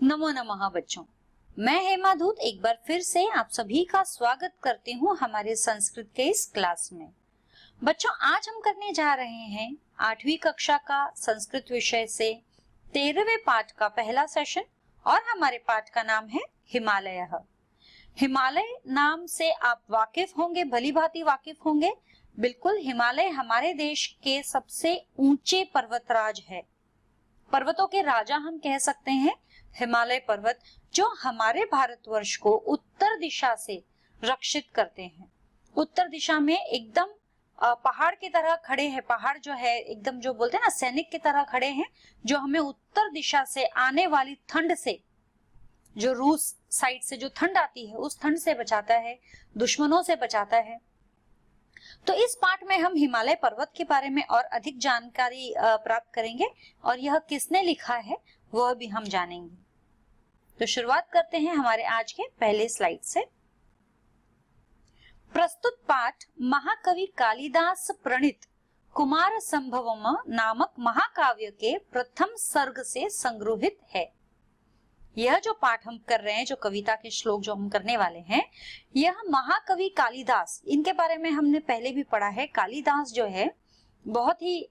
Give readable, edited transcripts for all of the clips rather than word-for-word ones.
नमो नमः बच्चों, मैं हेमा दूत एक बार फिर से आप सभी का स्वागत करती हूँ हमारे संस्कृत के इस क्लास में। बच्चों, आज हम करने जा रहे हैं 8वीं कक्षा का संस्कृत विषय से 13वें पाठ का पहला सेशन और हमारे पाठ का नाम है हिमालय। हिमालय नाम से आप वाकिफ होंगे, भली भांति वाकिफ होंगे। बिल्कुल, हिमालय हमारे देश के सबसे ऊंचे पर्वतराज है। पर्वतों के राजा हम कह सकते हैं हिमालय पर्वत, जो हमारे भारतवर्ष को उत्तर दिशा से रक्षित करते हैं। उत्तर दिशा में एकदम पहाड़ की तरह खड़े हैं। पहाड़ जो है एकदम, जो बोलते हैं ना, सैनिक की तरह खड़े हैं, जो हमें उत्तर दिशा से आने वाली ठंड से, जो रूस साइड से जो ठंड आती है उस ठंड से बचाता है, दुश्मनों से बचाता है। तो इस पाठ में हम हिमालय पर्वत के बारे में और अधिक जानकारी प्राप्त करेंगे और यह किसने लिखा है वह भी हम जानेंगे। तो शुरुआत करते हैं हमारे आज के पहले स्लाइड से। प्रस्तुत पाठ महाकवि कालिदास प्रणीत कुमार संभवम नामक महाकाव्य के प्रथम सर्ग से संग्रहित है। यह जो पाठ हम कर रहे हैं, जो कविता के श्लोक जो हम करने वाले हैं, यह महाकवि कालिदास, इनके बारे में हमने पहले भी पढ़ा है। कालिदास जो है बहुत ही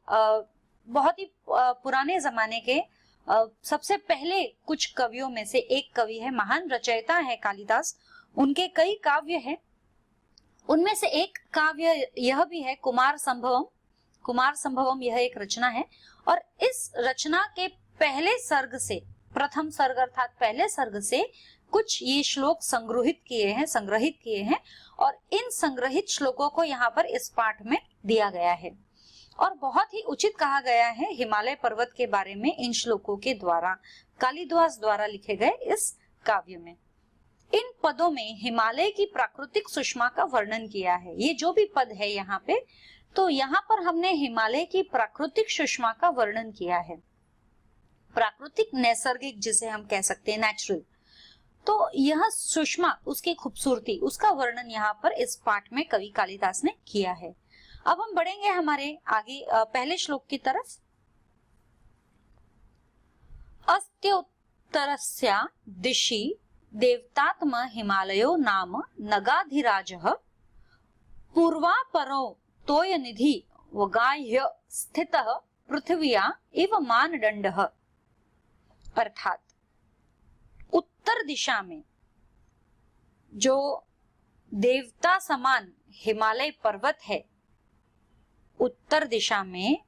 पुराने जमाने के सबसे पहले कुछ कवियों में से एक कवि है, महान रचयिता है कालिदास। उनके कई काव्य हैं, उनमें से एक काव्य यह भी है कुमार संभवम। कुमार संभवम यह एक रचना है और इस रचना के पहले सर्ग से, प्रथम सर्ग अर्थात पहले सर्ग से कुछ ये श्लोक संग्रहित किए हैं और इन संग्रहित श्लोकों को यहाँ पर इस पाठ में दिया गया है और बहुत ही उचित कहा गया है हिमालय पर्वत के बारे में इन श्लोकों के द्वारा, कालिदास द्वारा लिखे गए इस काव्य में। इन पदों में हिमालय की प्राकृतिक सुषमा का वर्णन किया है। ये जो भी पद है यहाँ पे, तो यहाँ पर हमने हिमालय की प्राकृतिक सुषमा का वर्णन किया है। प्राकृतिक, नैसर्गिक जिसे हम कह सकते हैं, नेचुरल। तो यह सुषमा, उसकी खूबसूरती, उसका वर्णन यहाँ पर इस पाठ में कवि कालिदास ने किया है। अब हम बढ़ेंगे हमारे आगे पहले श्लोक की तरफ। अस्त्युत्तरस्या दिशि देवतात्म हिमालयो नाम नगाधिराजः पूर्वापरो तोयनिधि वगाह्य स्थितः पृथ्व्या इव मानदंडः। अर्थात उत्तर दिशा में जो देवता समान हिमालय पर्वत है, उत्तर दिशा में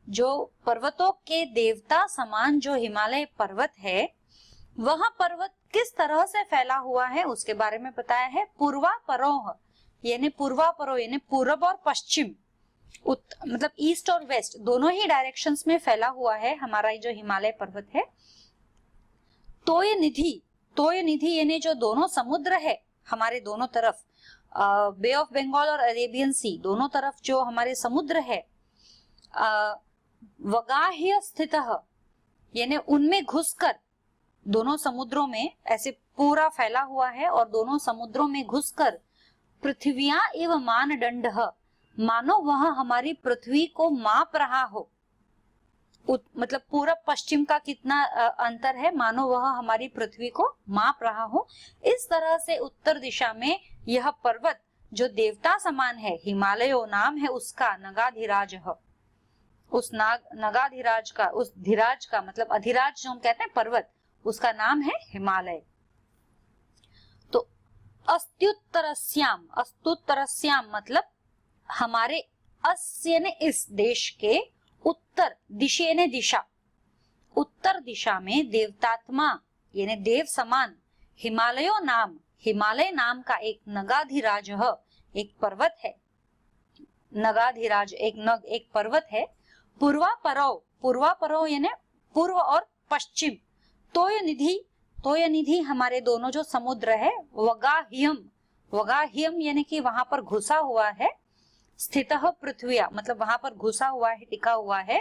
जो पर्वतों के देवता समान जो हिमालय पर्वत है, वह पर्वत किस तरह से फैला हुआ है उसके बारे में बताया है। पूर्वापरोह यानी पूर्व और पश्चिम, मतलब ईस्ट और वेस्ट दोनों ही डायरेक्शंस में फैला हुआ है हमारा जो हिमालय पर्वत है। तोय निधि यानी जो दोनों समुद्र है हमारे दोनों तरफ, बे ऑफ बंगाल और अरेबियन सी, दोनों तरफ जो हमारे समुद्र है, वगाह्य स्थितः यानी उनमें घुसकर, दोनों समुद्रों में ऐसे पूरा फैला हुआ है और दोनों समुद्रों में घुसकर पृथ्व्या एवं मानदंडः, मानो वह हमारी पृथ्वी को माप रहा हो। मतलब पूरब पश्चिम का कितना अंतर है, मानो वह हमारी पृथ्वी को माप रहा हो। इस तरह से उत्तर दिशा में यह पर्वत जो देवता समान है, हिमालयो नाम है उसका, नगाधिराज है, उस नगाधिराज का, उस धीराज का मतलब अधिराज जो हम कहते हैं पर्वत, उसका नाम है हिमालय। तो अस्त्युत्तरस्याम मतलब हमारे, अस्य ने इस देश के, उत्तर दिशे ने दिशा, उत्तर दिशा में देवतात्मा यानी देव समान, हिमालयो नाम, हिमालय नाम का एक नगाधिराज, एक पर्वत है। नगाधिराज एक पर्वत है। पूर्वापरो यानी पूर्व और पश्चिम। तोयनिधि हमारे दोनों जो समुद्र है। वगाह्यम यानी कि वहां पर घुसा हुआ है। स्थितः पृथ्व्या मतलब वहां पर घुसा हुआ है, टिका हुआ है।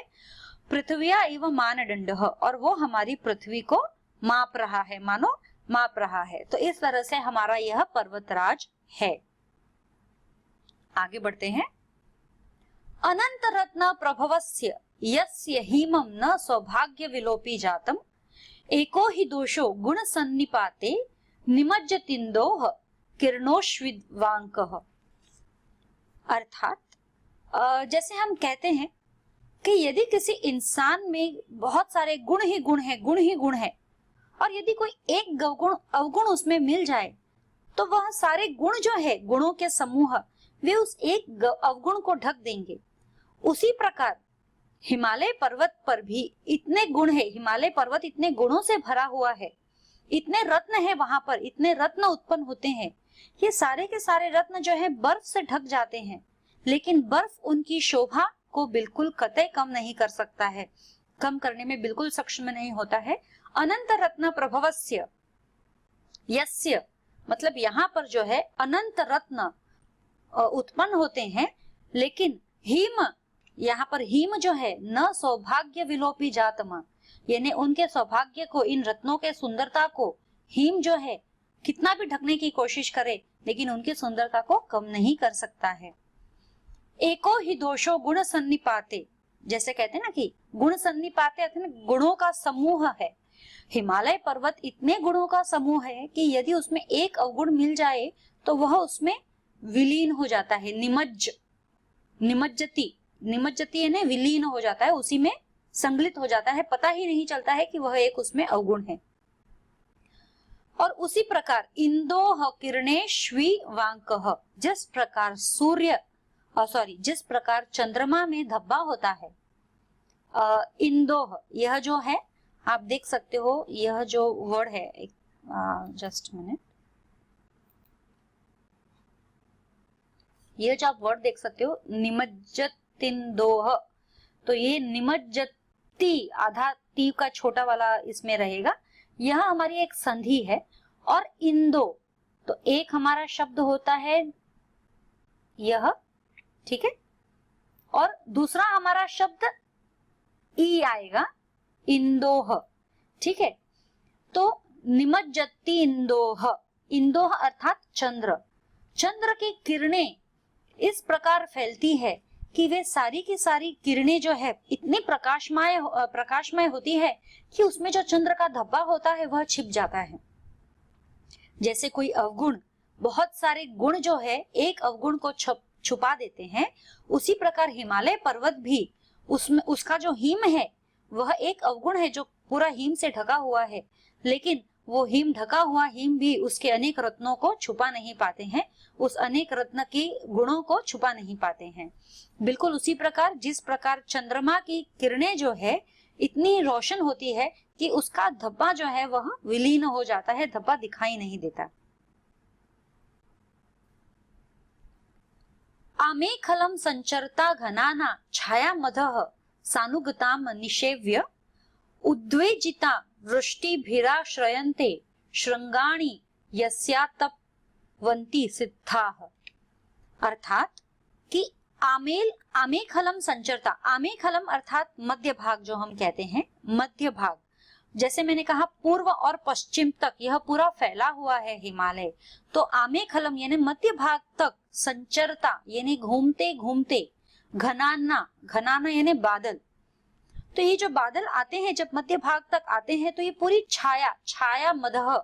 पृथ्व्या एवं मानदंडः, और वो हमारी पृथ्वी को माप रहा है, मानो माप रहा है। तो इस तरह से हमारा यह पर्वतराज है। आगे बढ़ते हैं। अनंत रत्न प्रभवस्य यस्य हिमं न सौभाग्य विलोपी जातम एको हि दोषो गुण सन्निपाते निमज्जतिन्दोह किरणोश्विद्वांकः। अर्थात जैसे हम कहते हैं कि यदि किसी इंसान में बहुत सारे गुण ही गुण है और यदि कोई एक अवगुण उसमें मिल जाए तो वह सारे गुण जो है, गुणों के समूह, वे उस एक अवगुण को ढक देंगे। उसी प्रकार हिमालय पर्वत पर भी इतने गुण है, हिमालय पर्वत इतने गुणों से भरा हुआ है, इतने रत्न है वहां पर, इतने रत्न उत्पन्न होते हैं। ये सारे के सारे रत्न जो है बर्फ से ढक जाते हैं, लेकिन बर्फ उनकी शोभा को बिल्कुल कतई कम नहीं कर सकता है, कम करने में बिल्कुल सक्षम नहीं होता है। अनंत रत्न प्रभवस्य यस्य, मतलब यहाँ पर जो है अनंत रत्न उत्पन्न होते हैं, लेकिन हिम, यहाँ पर हिम जो है न सौभाग्य विलोपी जातम, यानी उनके सौभाग्य को, इन रत्नों के सुंदरता को हिम जो है कितना भी ढकने की कोशिश करे लेकिन उनकी सुंदरता को कम नहीं कर सकता है। एको ही दोषो गुण सन्निपाते, जैसे कहते हैं ना कि गुण सन्निपाते अर्थात गुणों का समूह है। हिमालय पर्वत इतने गुणों का समूह है कि यदि उसमें एक अवगुण मिल जाए तो वह उसमें विलीन हो जाता है, निमज्जति यानी विलीन हो जाता है, उसी में संगलित हो जाता है, पता ही नहीं चलता है कि वह एक उसमें अवगुण है। और उसी प्रकार इंदोह किरणेश्विवांकः, जिस प्रकार जिस प्रकार चंद्रमा में धब्बा होता है, इंदोह, यह जो है आप देख सकते हो, यह जो वर्ड है, जस्ट मिनट, यह जो आप वर्ड देख सकते हो निमज्जतिन्दोह, तो ये निमज्जति, आधा ती का छोटा वाला इसमें रहेगा, यह हमारी एक संधि है। और इंदो, तो एक हमारा शब्द होता है यह, ठीक है, और दूसरा हमारा शब्द ई आएगा, इंदोह, ठीक है। तो निमज्जति इंदोह, इंदोह अर्थात चंद्र, चंद्र की किरणें इस प्रकार फैलती है कि वे सारी की सारी किरणें जो है इतनी प्रकाशमय होती है कि उसमें जो चंद्र का धब्बा होता है वह छिप जाता है। जैसे कोई अवगुण, बहुत सारे गुण जो है एक अवगुण को छुपा देते हैं, उसी प्रकार हिमालय पर्वत भी, उसमें उसका जो हिम है वह एक अवगुण है जो पूरा हिम से ढका हुआ है, लेकिन वो हिम, ढका हुआ हिम भी उसके अनेक रत्नों को छुपा नहीं पाते हैं, उस अनेक रत्न के गुणों को छुपा नहीं पाते हैं। बिल्कुल उसी प्रकार जिस प्रकार चंद्रमा की किरणें जो है इतनी रोशन होती है कि उसका धब्बा जो है वह विलीन हो जाता है, धब्बा दिखाई नहीं देता। आमेखलम संचरता घनाना छाया मधः सानुगताम निषेव्य उद्वेजिता वृष्टिभिराश्रयन्ते श्रृंगाणि यस्यातपवन्ति सिद्धाः। अर्थात कि आमेखलम संचरता, आमेखलम अर्थात मध्य भाग जो हम कहते हैं, मध्य भाग, जैसे मैंने कहा पूर्व और पश्चिम तक यह पूरा फैला हुआ है हिमालय, तो आमेखलम यानी मध्य भाग तक, संचरता यानी घूमते घूमते, घनाना, घनाना यानी बादल, तो ये जो बादल आते हैं जब मध्य भाग तक आते हैं तो ये पूरी छाया, छाया मधः,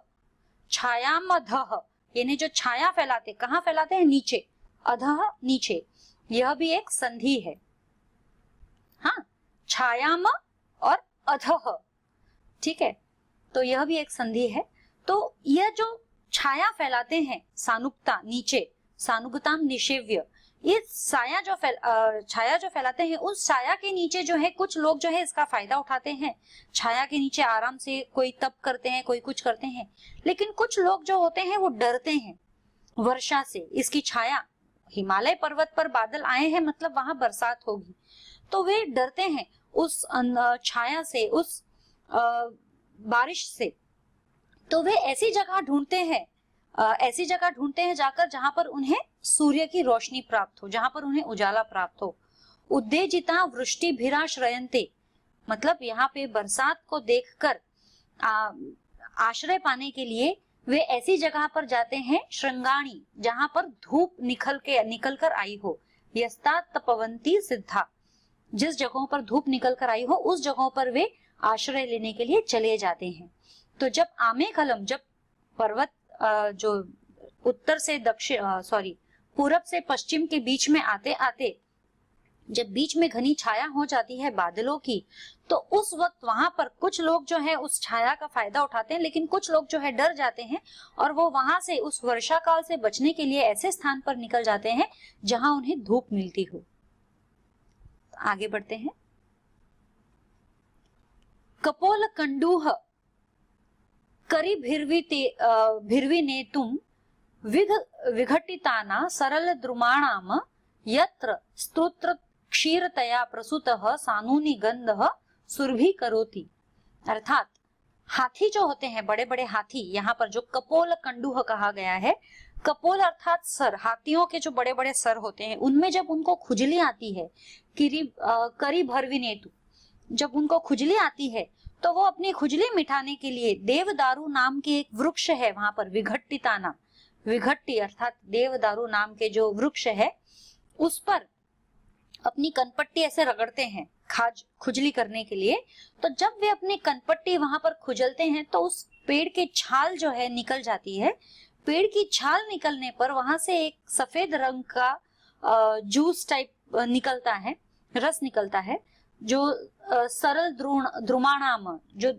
छाया मधः यानी जो छाया फैलाते, कहाँ फैलाते हैं, नीचे, अधः नीचे, यह भी एक संधि है। हाँ, छायाम और अधः, ठीक है, तो यह भी एक संधि है। तो यह जो छाया फैलाते हैं, सानुगता नीचे, सानुगताम निषेव्य, ये छाया जो फैलाते हैं, उस छाया के नीचे जो है कुछ लोग जो है इसका फायदा उठाते हैं, छाया के नीचे आराम से कोई तप करते हैं, कोई कुछ करते हैं, लेकिन कुछ लोग जो होते हैं वो डरते हैं वर्षा से। इसकी छाया, हिमालय पर्वत पर बादल आए हैं मतलब वहां बरसात होगी, तो वे डरते हैं उस छाया से, उस बारिश से, तो वे ऐसी जगह ढूंढते हैं जाकर जहां पर उन्हें सूर्य की रोशनी प्राप्त हो, जहां पर उन्हें उजाला प्राप्त हो। उद्देजिता वृष्टिभिराश्रयन्ते, मतलब यहाँ पे बरसात को देखकर आश्रय पाने के लिए वे ऐसी जगह पर जाते हैं, श्रृंगाणी, जहां पर धूप निकल कर आई हो, यस्ता तपवंती सिद्धा, जिस जगहों पर धूप निकल कर आई हो उस जगहों पर वे आश्रय लेने के लिए चले जाते हैं। तो जब आमेखलम, जब पर्वत जो उत्तर से दक्षिण पूरब से पश्चिम के बीच में आते आते जब बीच में घनी छाया हो जाती है बादलों की, तो उस वक्त वहां पर कुछ लोग जो है उस छाया का फायदा उठाते हैं, लेकिन कुछ लोग जो है डर जाते हैं और वो वहां से उस वर्षा काल से बचने के लिए ऐसे स्थान पर निकल जाते हैं जहां उन्हें धूप मिलती हो। आगे बढ़ते हैं। कपोल कंडूह करी भिर्वी ने तुम विघटिताना सरल द्रुमाणाम यत्र स्तोत्र क्षीरतया प्रसूतः सानूनि गंधः सुरभि करोति। अर्थात हाथी जो होते हैं, बड़े बड़े हाथी, यहाँ पर जो कपोल कंडूह कहा गया है, कपोल अर्थात सर, हाथियों के जो बड़े बड़े सर होते हैं, उनमें जब उनको खुजली आती है, करी भरविनेतु, जब उनको खुजली आती है तो वो अपनी खुजली मिटाने के लिए देवदारू नाम के एक वृक्ष है वहां पर, विघट्टिताना, विघट्टी अर्थात देवदारू नाम के जो वृक्ष है उस पर अपनी कनपट्टी ऐसे रगड़ते हैं खुजली करने के लिए। तो जब वे अपनी कनपट्टी वहां पर खुजलते हैं तो उस पेड़ के छाल जो है निकल जाती है। पेड़ की छाल निकलने पर वहां से एक सफेद रंग का जूस टाइप निकलता है, रस निकलता है, जो सरल द्रुमाणाम, जो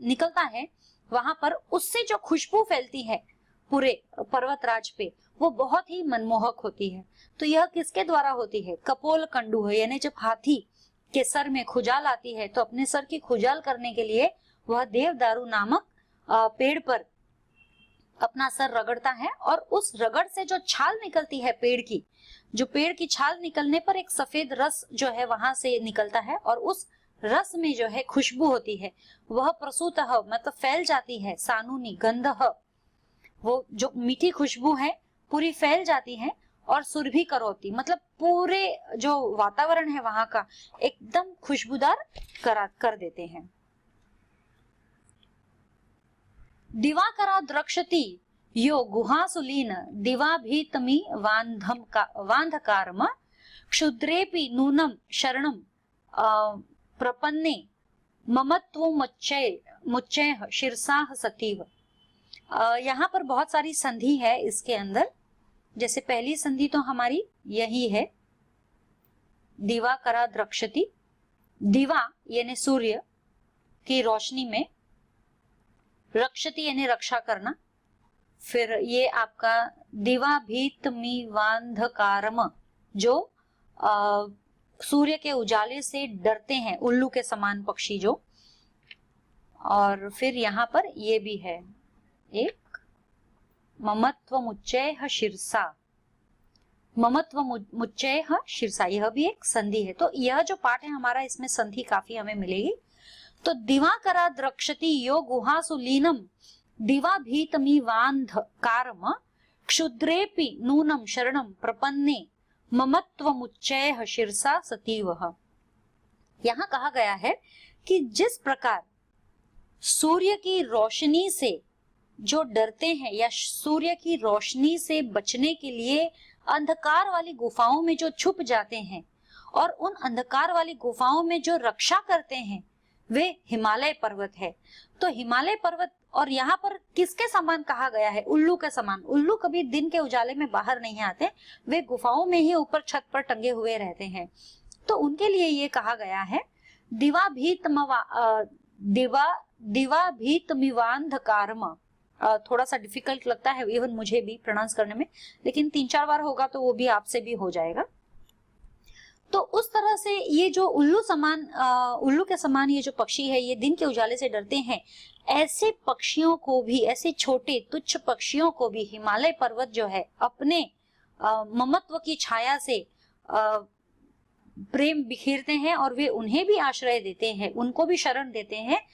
निकलता है वहां पर, उससे जो खुशबू फैलती है पूरे पर्वतराज पे, वो बहुत ही मनमोहक होती है। तो यह किसके द्वारा होती है? कपोल कंडूह, यानी जब हाथी के सर में खुजाल आती है तो अपने सर की खुजाल करने के लिए वह देवदारू नामक पेड़ पर अपना सर रगड़ता है, और उस रगड़ से जो छाल निकलती है पेड़ की छाल निकलने पर एक सफेद रस जो है वहां से निकलता है, और उस रस में जो है खुशबू होती है, वह प्रसूतः मतलब फैल जाती है, सानूनी गंधः, वो जो मीठी खुशबू है पूरी फैल जाती है, और सुरभि करोती मतलब पूरे जो वातावरण है वहां का एकदम खुशबूदार कर देते हैं। दिवाकरा द्रक्षति यो गुहासुलीन दिवाभीतमी वांधकारम क्षुद्रेपि नूनम शरणम प्रपन्ने ममत्वमुच्चैः शिरसाः सतीव। यहाँ पर बहुत सारी संधि है इसके अंदर। जैसे पहली संधि तो हमारी यही है, दिवाकरा द्रक्षति, दिवा यानी सूर्य की रोशनी में, रक्षति यानी रक्षा करना, फिर ये आपका दिवाभीतमिवांधकारम, जो सूर्य के उजाले से डरते हैं, उल्लू के समान पक्षी जो, और फिर यहाँ पर ये भी है एक ममत्वमुच्चैः शिरसा, ममत्वमुच्चैः शिरसा, यह भी एक संधि है। तो यह जो पाठ है हमारा, इसमें संधि काफी हमें मिलेगी। तो दिवाकरा द्रक्षति यो गुहासु लीनम दिवाभीतमिवांधकारम क्षुद्रेपि नूनम शरणम प्रपन्ने ममत्वमुच्चैः शिरसा सतीवः। यहाँ कहा गया है कि जिस प्रकार सूर्य की रोशनी से जो डरते हैं या सूर्य की रोशनी से बचने के लिए अंधकार वाली गुफाओं में जो छुप जाते हैं, और उन अंधकार वाली गुफाओं में जो रक्षा करते हैं, वे हिमालय पर्वत है। तो हिमालय पर्वत, और यहाँ पर किसके समान कहा गया है? उल्लू के समान। उल्लू कभी दिन के उजाले में बाहर नहीं आते, वे गुफाओं में ही ऊपर छत पर टंगे हुए रहते हैं। तो उनके लिए ये कहा गया है दिवाभीतमिवांधकारम। थोड़ा सा डिफिकल्ट लगता है इवन मुझे भी प्रोनाउंस करने में, लेकिन 3-4 बार होगा तो वो भी आपसे भी हो जाएगा। तो उस तरह से ये जो उल्लू के समान ये जो पक्षी है, ये दिन के उजाले से डरते हैं। ऐसे पक्षियों को भी, ऐसे छोटे तुच्छ पक्षियों को भी हिमालय पर्वत जो है अपने ममत्व की छाया से प्रेम बिखेरते हैं, और वे उन्हें भी आश्रय देते हैं, उनको भी शरण देते हैं।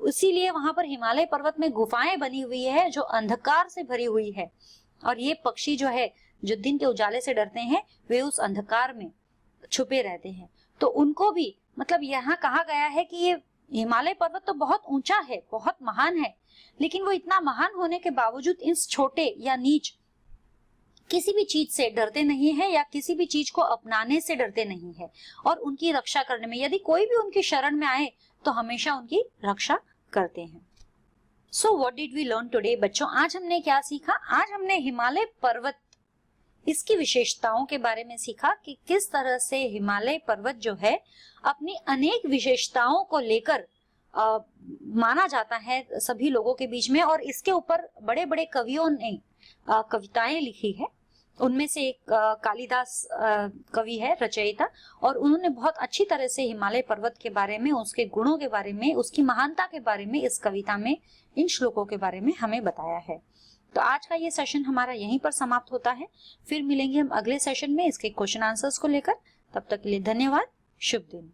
इसीलिए वहां पर हिमालय पर्वत में गुफाएं बनी हुई है जो अंधकार से भरी हुई है, और ये पक्षी जो है जो दिन के उजाले से डरते हैं, वे उस अंधकार में छुपे रहते हैं। तो उनको भी मतलब यहाँ कहा गया है कि ये हिमालय पर्वत तो बहुत ऊंचा है, बहुत महान है, लेकिन वो इतना महान होने के बावजूद इन छोटे या नीच किसी भी चीज से डरते नहीं है या किसी भी चीज को अपनाने से डरते नहीं है और उनकी रक्षा करने में, यदि कोई भी उनकी शरण में आए तो हमेशा उनकी रक्षा करते हैं। So what did we learn today बच्चों, आज हमने क्या सीखा? आज हमने हिमालय पर्वत, इसकी विशेषताओं के बारे में सीखा कि किस तरह से हिमालय पर्वत जो है अपनी अनेक विशेषताओं को लेकर माना जाता है सभी लोगों के बीच में, और इसके ऊपर बड़े बड़े कवियों ने कविताएं लिखी है। उनमें से एक कालिदास कवि है, रचयिता, और उन्होंने बहुत अच्छी तरह से हिमालय पर्वत के बारे में, उसके गुणों के बारे में, उसकी महानता के बारे में इस कविता में, इन श्लोकों के बारे में हमें बताया है। तो आज का ये सेशन हमारा यहीं पर समाप्त होता है। फिर मिलेंगे हम अगले सेशन में इसके क्वेश्चन आंसर्स को लेकर। तब तक के लिए धन्यवाद। शुभ दिन।